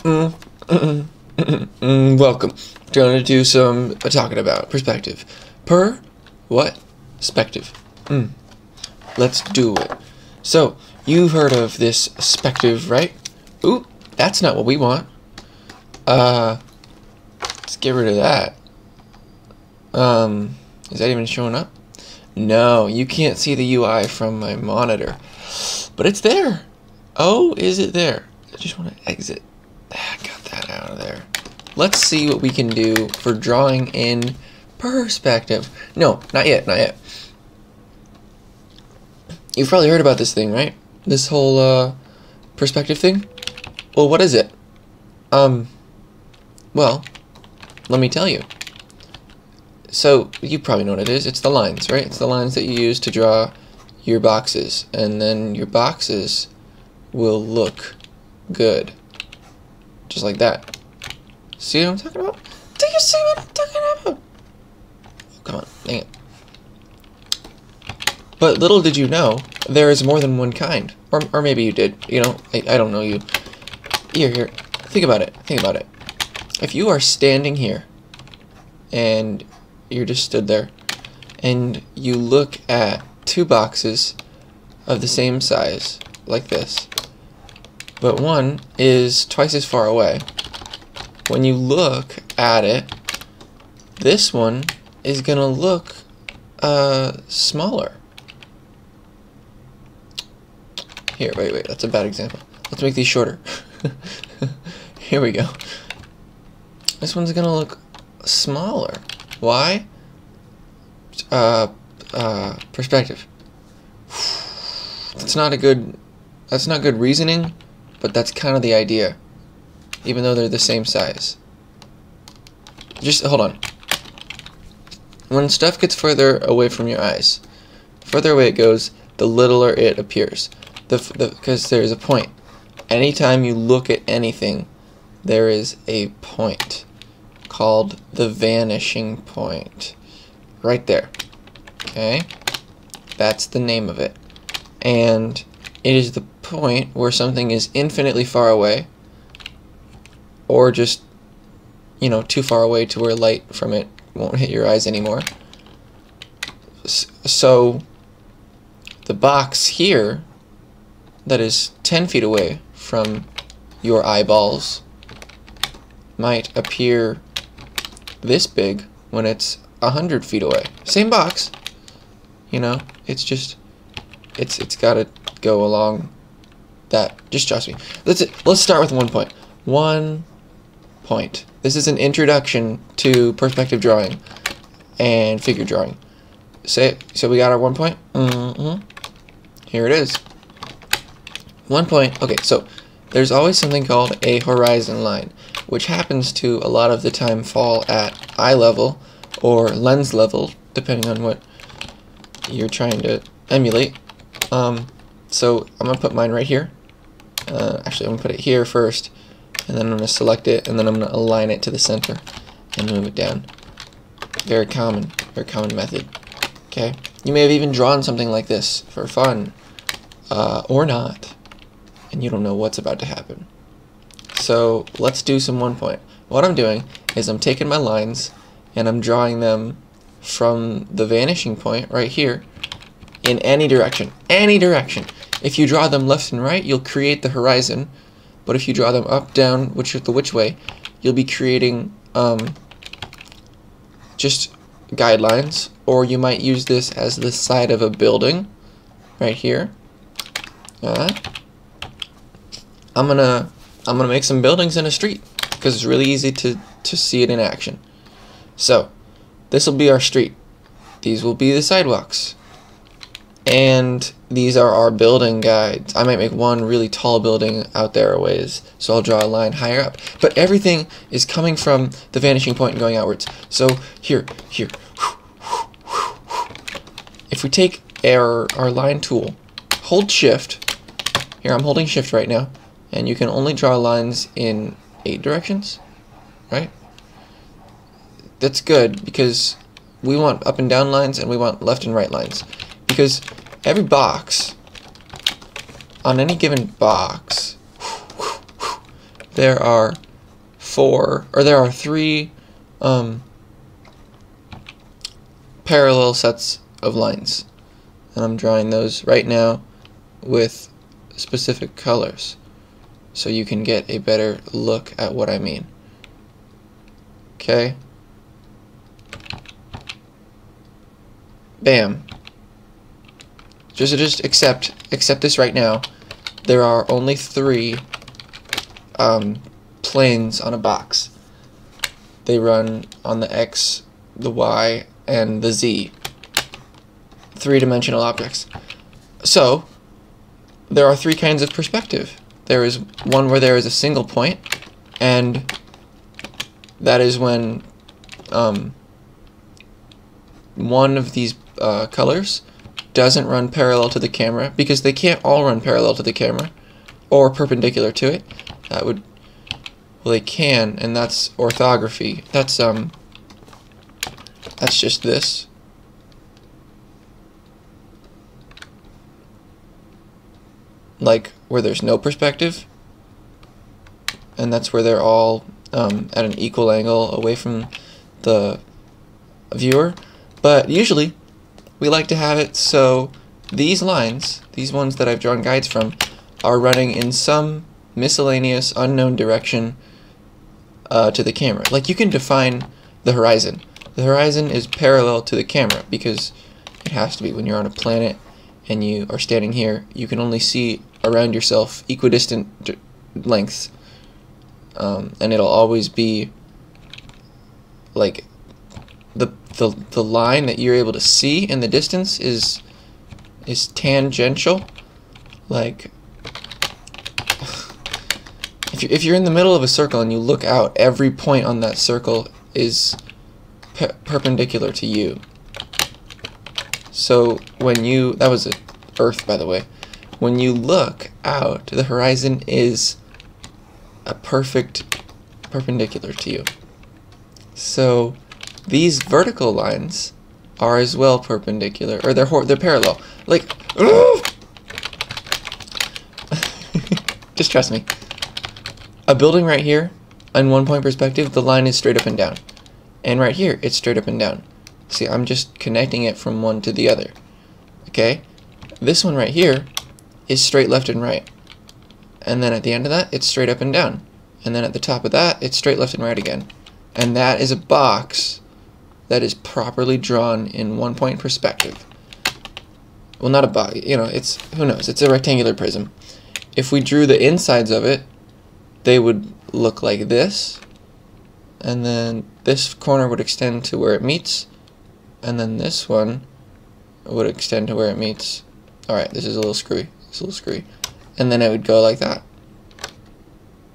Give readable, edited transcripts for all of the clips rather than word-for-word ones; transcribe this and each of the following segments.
Welcome. Going to do some talking about perspective. What? Spective. Let's do it. So, you've heard of this spective, right? Ooh, that's not what we want. Let's get rid of that. Is that even showing up? No, you can't see the UI from my monitor. But it's there. Oh, is it there? I just want to exit. Got that out of there. Let's see what we can do for drawing in perspective. No, not yet, not yet. You've probably heard about this thing, right? This whole, perspective thing? Well, what is it? Well, let me tell you. So, you probably know what it is. It's the lines, right? It's the lines that you use to draw your boxes. And then your boxes will look good. Just like that. See what I'm talking about? Do you see what I'm talking about? Oh, come on, dang it. But little did you know, there is more than one kind. Or maybe you did. You know, I don't know you. Here. Think about it. Think about it. If you are standing here, and you're just stood there, and you look at two boxes of the same size, like this, but one is twice as far away. When you look at it, this one is gonna look smaller. Here, wait, that's a bad example. Let's make these shorter. Here we go. This one's gonna look smaller. Why? Perspective. That's not good reasoning, but that's kind of the idea. Even though they're the same size. Just hold on. When stuff gets further away from your eyes, further away it goes, the littler it appears. Because there's a point. Anytime you look at anything, there is a point called the vanishing point. Right there. Okay? That's the name of it. And it is the point where something is infinitely far away, or just, you know, too far away to where light from it won't hit your eyes anymore. So, the box here, that is 10 feet away from your eyeballs, might appear this big when it's 100 feet away. Same box, you know, it's just, it's gotta go along that. Just trust me. Let's start with 1 point. 1 point. This is an introduction to perspective drawing and figure drawing. So we got our 1 point? Here it is. 1 point. Okay, so there's always something called a horizon line, which happens to a lot of the time fall at eye level or lens level, depending on what you're trying to emulate. So I'm going to put mine right here. Actually, I'm going to put it here first, and then I'm going to select it, and then I'm going to align it to the center and move it down. Very common method. Okay, you may have even drawn something like this for fun, or not, and you don't know what's about to happen. So let's do some 1 point. What I'm doing is I'm taking my lines and I'm drawing them from the vanishing point right here in any direction. Any direction. If you draw them left and right, you'll create the horizon, but if you draw them up, down, which way, you'll be creating just guidelines, or you might use this as the side of a building right here. I'm gonna make some buildings in a street because it's really easy to see it in action. So this will be our street. These will be the sidewalks. And these are our building guides. I might make one really tall building out there a ways, so I'll draw a line higher up. But everything is coming from the vanishing point and going outwards. So here. If we take our line tool, hold shift. Here, I'm holding shift right now. And you can only draw lines in 8 directions, right? That's good because we want up and down lines and we want left and right lines. Because every box, on any given box, there are three parallel sets of lines, and I'm drawing those right now with specific colors so you can get a better look at what I mean. Okay? Bam. Just accept this right now. There are only three planes on a box. They run on the X, the Y, and the Z. Three-dimensional objects. So, there are three kinds of perspective. There is one where there is a single point, and that is when one of these colors doesn't run parallel to the camera, because they can't all run parallel to the camera or perpendicular to it. That would, well, they can, and that's orthography. That's just this. Like where there's no perspective, and that's where they're all at an equal angle away from the viewer. But usually we like to have it so these lines, these ones that I've drawn guides from, are running in some miscellaneous unknown direction to the camera. Like you can define the horizon. The horizon is parallel to the camera because it has to be. When you're on a planet and you are standing here, you can only see around yourself equidistant lengths, and it'll always be like the line that you're able to see in the distance is tangential. Like if you're in the middle of a circle and you look out, every point on that circle is perpendicular to you. So when you, that was Earth, by the way, when you look out, the horizon is a perfect perpendicular to you. So these vertical lines are as well perpendicular, or they're parallel. Like, just trust me. A building right here, on 1 point perspective, the line is straight up and down. And right here, it's straight up and down. See, I'm just connecting it from one to the other. Okay? This one right here is straight left and right. And then at the end of that, it's straight up and down. And then at the top of that, it's straight left and right again. And that is a box that is properly drawn in 1 point perspective. Well, not a box, you know, it's, who knows, it's a rectangular prism. If we drew the insides of it, they would look like this, and then this corner would extend to where it meets, and then this one would extend to where it meets. Alright, this is a little screwy, and then it would go like that.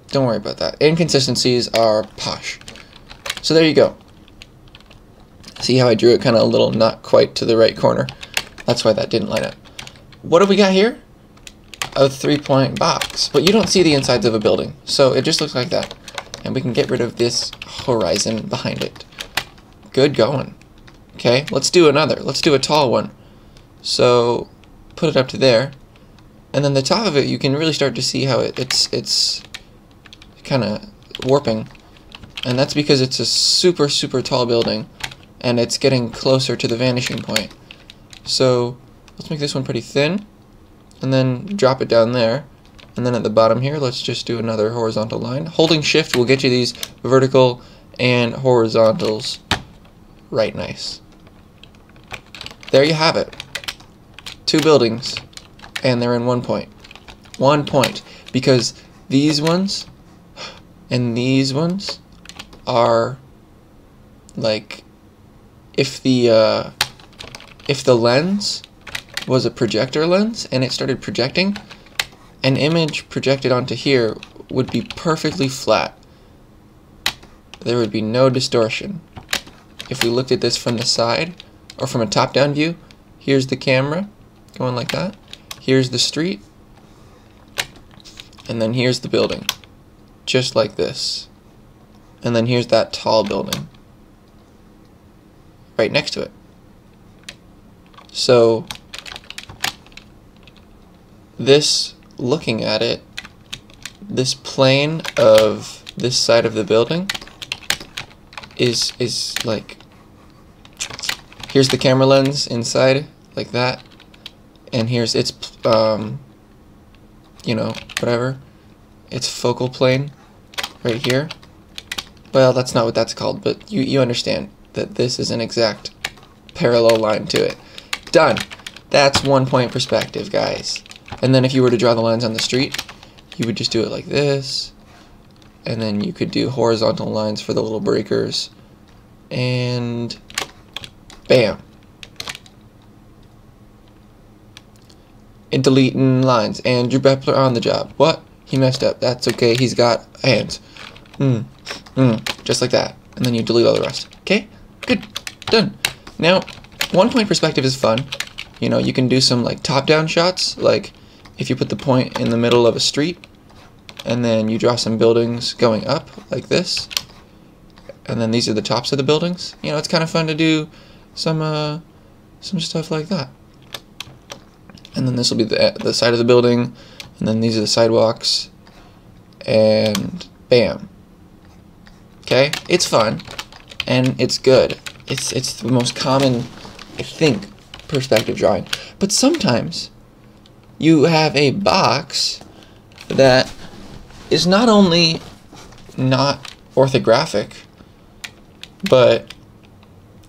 Don't worry about that. Inconsistencies are posh. So there you go. See how I drew it kind of a little not quite to the right corner? That's why that didn't line up. What have we got here? A 3-point box, but you don't see the insides of a building, so it just looks like that. And we can get rid of this horizon behind it. Good going. Okay, let's do another. Let's do a tall one. So put it up to there, and then the top of it, you can really start to see how it's kind of warping, and that's because it's a super tall building, and it's getting closer to the vanishing point. So let's make this one pretty thin, and then drop it down there, and then at the bottom here, let's just do another horizontal line. Holding shift will get you these vertical and horizontals right nice. There you have it. 2 buildings, and they're in 1 point. 1 point, because these ones and these ones are like, if the lens was a projector lens and it started projecting, an image projected onto here would be perfectly flat. There would be no distortion. If we looked at this from the side or from a top-down view, here's the camera going like that, here's the street, and then here's the building, just like this. And then here's that tall building right next to it. So this, looking at it, this plane of this side of the building is like, here's the camera lens inside, like that, and here's its, you know, whatever, its focal plane right here. Well, that's not what that's called, but you understand that this is an exact parallel line to it. Done. That's 1 point perspective, guys. And then if you were to draw the lines on the street, you would just do it like this, and then you could do horizontal lines for the little breakers, and bam. And deleting lines. Andrew Bepler on the job. What? He messed up. That's okay. He's got hands. Just like that. And then you delete all the rest. Okay? Good. Done. Now, 1 point perspective is fun. You know, you can do some like top-down shots, like if you put the point in the middle of a street, and then you draw some buildings going up like this, and then these are the tops of the buildings. You know, it's kind of fun to do some stuff like that. And then this will be the side of the building, and then these are the sidewalks, and bam. Okay, it's fun, and it's good. It's the most common, I think, perspective drawing. But sometimes you have a box that is not only not orthographic, but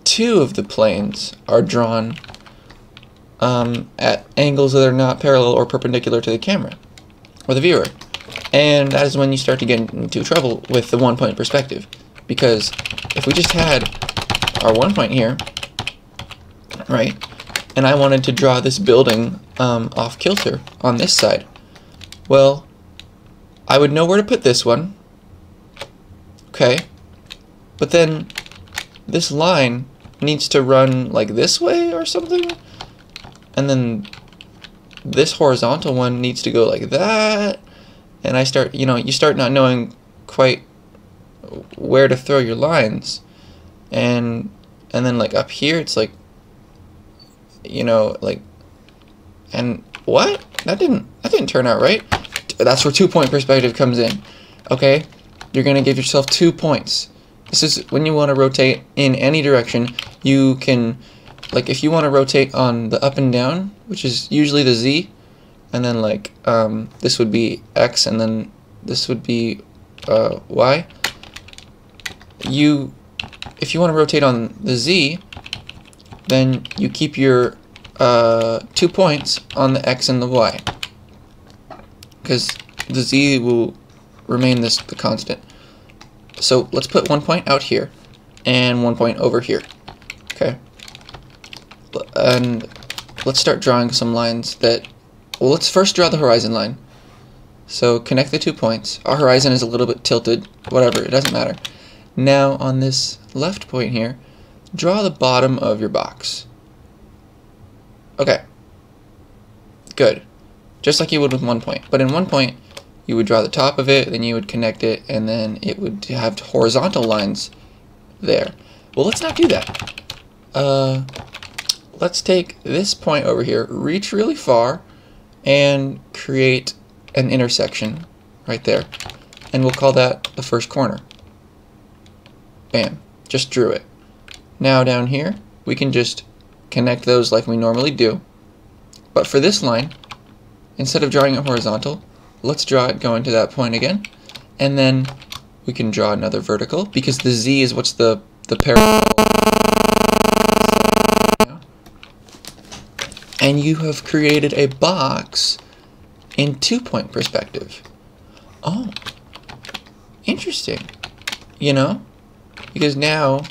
two of the planes are drawn at angles that are not parallel or perpendicular to the camera or the viewer. And that is when you start to get into trouble with the 1 point perspective. Because if we just had our 1 point here, right, and I wanted to draw this building off kilter on this side, well, I would know where to put this one, okay, but then this line needs to run like this way or something, and then this horizontal one needs to go like that, and I start, you know, you start not knowing quite where to throw your lines, and then like up here it's like, you know, like, and what? That didn't turn out right. That's where 2 point perspective comes in. Okay, you're gonna give yourself 2 points. This is when you want to rotate in any direction. You can, like, if you want to rotate on the up and down, which is usually the Z, and then like this would be X, and then this would be Y. If you want to rotate on the Z, then you keep your 2 points on the X and the Y, because the Z will remain the constant. So let's put 1 point out here and 1 point over here. Okay, and let's start drawing some lines that, well, let's first draw the horizon line. So connect the 2 points. Our horizon is a little bit tilted, whatever, it doesn't matter. Now on this left point here, draw the bottom of your box. Okay, good. Just like you would with 1 point. But in 1 point, you would draw the top of it, then you would connect it, and then it would have horizontal lines there. Well, let's not do that. Let's take this point over here, reach really far, and create an intersection right there. And we'll call that the first corner. Bam. Just drew it. Now down here, we can just connect those like we normally do. But for this line, instead of drawing it horizontal, let's draw it going to that point again. And then we can draw another vertical, because the Z is what's the parallel. And you have created a box in 2 point perspective. Oh, interesting. You know? Because now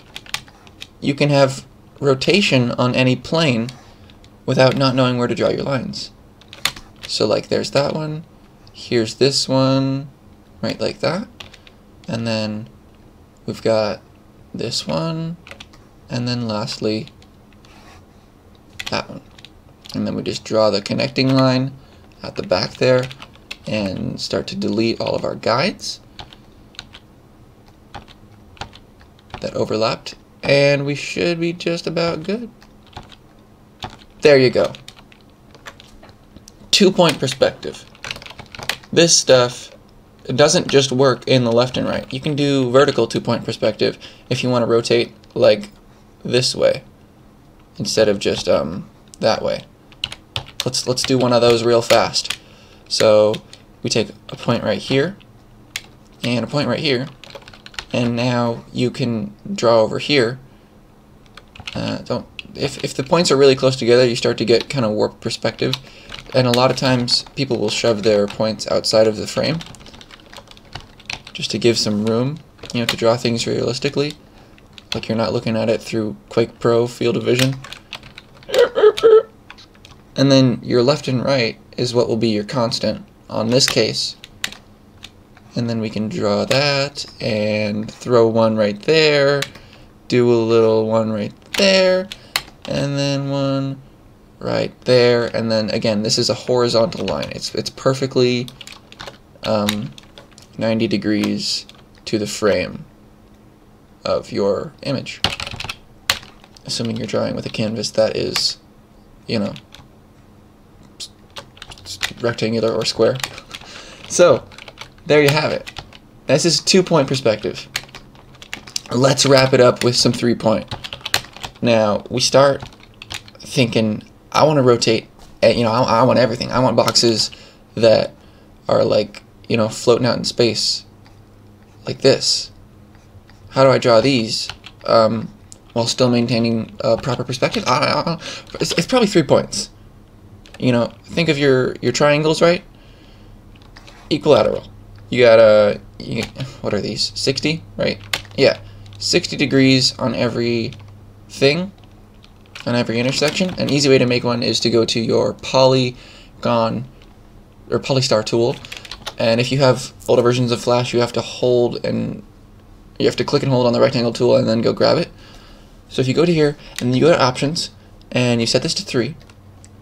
you can have rotation on any plane without not knowing where to draw your lines. So like there's that one, here's this one, right, like that, and then we've got this one, and then lastly that one. And then we just draw the connecting line at the back there and start to delete all of our guides that overlapped, and we should be just about good. There you go. 2 point perspective. This stuff it doesn't just work in the left and right. You can do vertical 2-point perspective if you want to rotate like this way instead of just that way. Let's do one of those real fast. So we take a point right here and a point right here, and now you can draw over here. If the points are really close together, you start to get kind of warped perspective, and a lot of times people will shove their points outside of the frame just to give some room, you know, to draw things realistically, like you're not looking at it through Quake Pro field of vision. And then your left and right is what will be your constant on this case. And then we can draw that and throw one right there, do a little one right there, and then one right there, and then again this is a horizontal line. It's perfectly 90 degrees to the frame of your image, assuming you're drawing with a canvas that is, you know, rectangular or square. So there you have it. This is 2-point perspective. Let's wrap it up with some 3-point. Now we start thinking, I want to rotate, you know, I want everything. I want boxes that are like, you know, floating out in space like this. How do I draw these while still maintaining proper perspective? It's probably 3 points. You know, think of your triangles, right? Equilateral. You got what are these? 60, right? Yeah, 60 degrees on every thing, on every intersection. An easy way to make one is to go to your polygon or polystar tool, and if you have older versions of Flash, you have to hold and you have to click and hold on the rectangle tool and then go grab it. So if you go to here and you go to options and you set this to 3,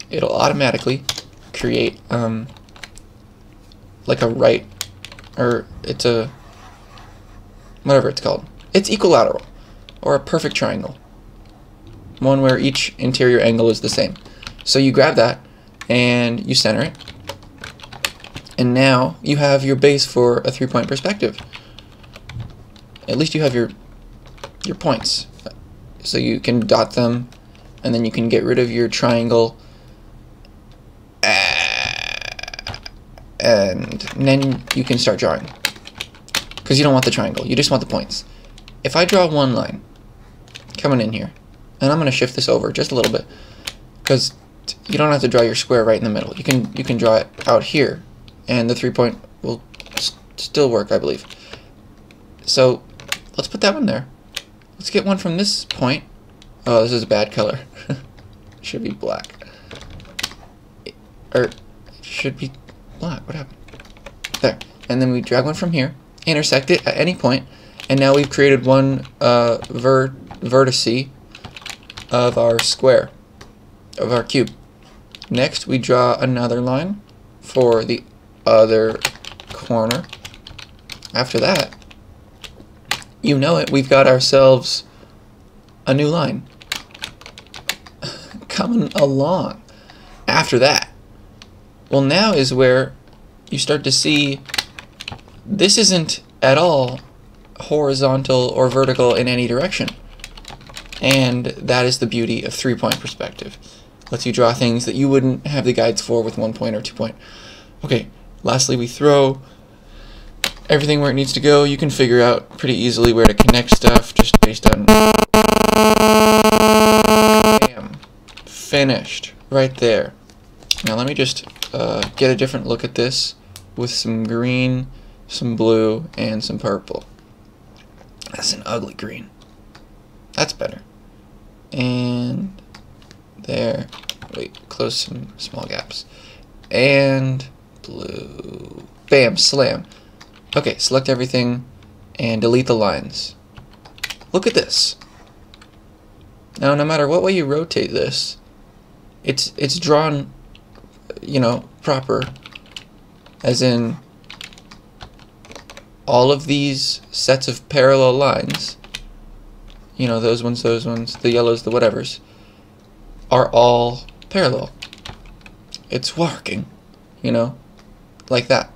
it'll automatically create like a right, or it's a whatever it's called. It's equilateral, or a perfect triangle, one where each interior angle is the same. So you grab that and you center it, and now you have your base for a 3-point perspective. At least you have your points, so you can dot them, and then you can get rid of your triangle, and then you can start drawing, because you don't want the triangle, you just want the points. If I draw one line coming in here, and I'm going to shift this over just a little bit, because you don't have to draw your square right in the middle. You can draw it out here, and the 3-point will still work, I believe. So let's put that one there. Let's get one from this point. Oh, this is a bad color. Should be black. Or it should be black. What happened? There. And then we drag one from here, intersect it at any point, and now we've created one vertice of our square, of our cube. Next, we draw another line for the other corner. After that, you know it, we've got ourselves a new line coming along. After that, well, now is where you start to see this isn't at all horizontal or vertical in any direction. And that is the beauty of 3-point perspective. Lets you draw things that you wouldn't have the guides for with 1-point or 2-point. Okay, lastly, we throw everything where it needs to go. You can figure out pretty easily where to connect stuff just based on... Bam. Finished. Right there. Now let me just get a different look at this with some green, some blue, and some purple. That's an ugly green. That's better. And there. Wait, close some small gaps. And blue. Bam, slam. Okay, select everything and delete the lines. Look at this. Now, no matter what way you rotate this, it's drawn, you know, proper. As in, all of these sets of parallel lines, you know, those ones, the yellows, the whatevers, are all parallel. It's working, you know, like that.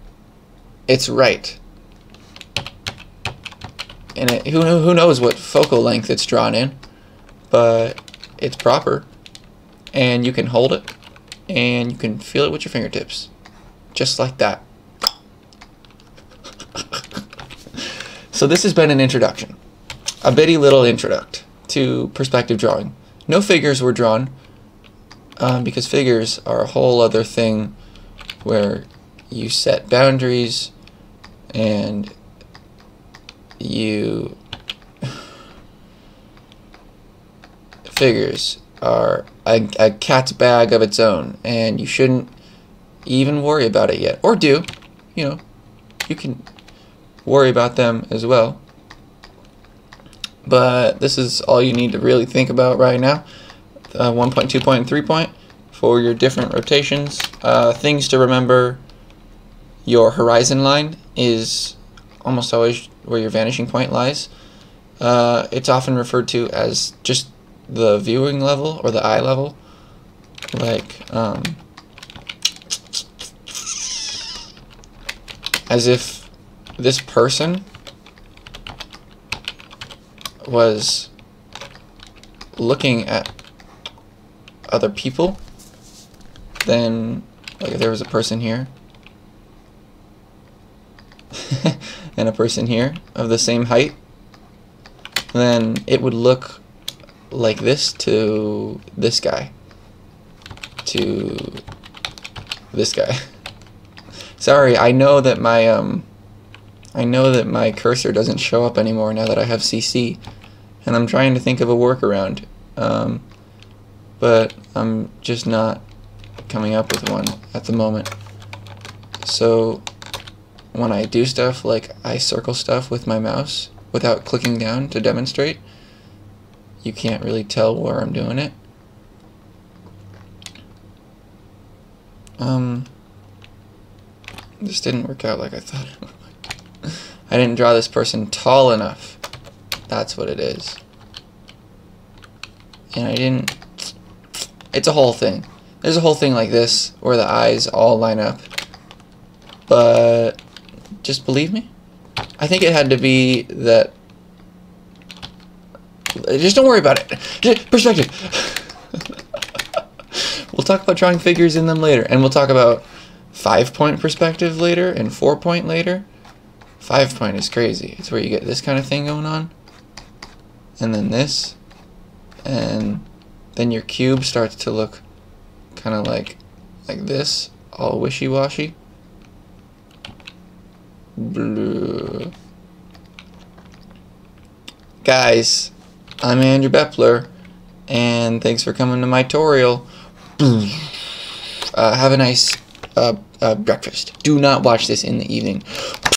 It's right. and who knows what focal length it's drawn in, but it's proper, and you can hold it, and you can feel it with your fingertips, just like that. So this has been an introduction, a bitty little introduct to perspective drawing. No figures were drawn, because figures are a whole other thing where you set boundaries and figures are a cat's bag of its own, and you shouldn't even worry about it yet. Or do, you know, you can worry about them as well. But this is all you need to really think about right now. 1 point, 2 point, and 3 point for your different rotations. Things to remember: your horizon line is almost always where your vanishing point lies. It's often referred to as just the viewing level or the eye level. Like, as if this person was looking at other people, then, like, if there was a person here and a person here of the same height, then it would look like this to this guy, to this guy. Sorry, I know that my cursor doesn't show up anymore now that I have CC, and I'm trying to think of a workaround, but I'm just not coming up with one at the moment. So when I do stuff like I circle stuff with my mouse without clicking down to demonstrate, you can't really tell where I'm doing it. This didn't work out like I thought it would. I didn't draw this person tall enough. That's what it is. And I didn't... It's a whole thing. There's a whole thing like this where the eyes all line up. But just believe me. I think it had to be that... Just don't worry about it. Perspective. We'll talk about drawing figures in them later. And we'll talk about 5-point perspective later and 4-point later. 5-point is crazy. It's where you get this kind of thing going on. And then this. And then your cube starts to look kind of like this. All wishy-washy. Blue. Guys, I'm FlashBepler, and thanks for coming to my tutorial. Have a nice breakfast. Do not watch this in the evening.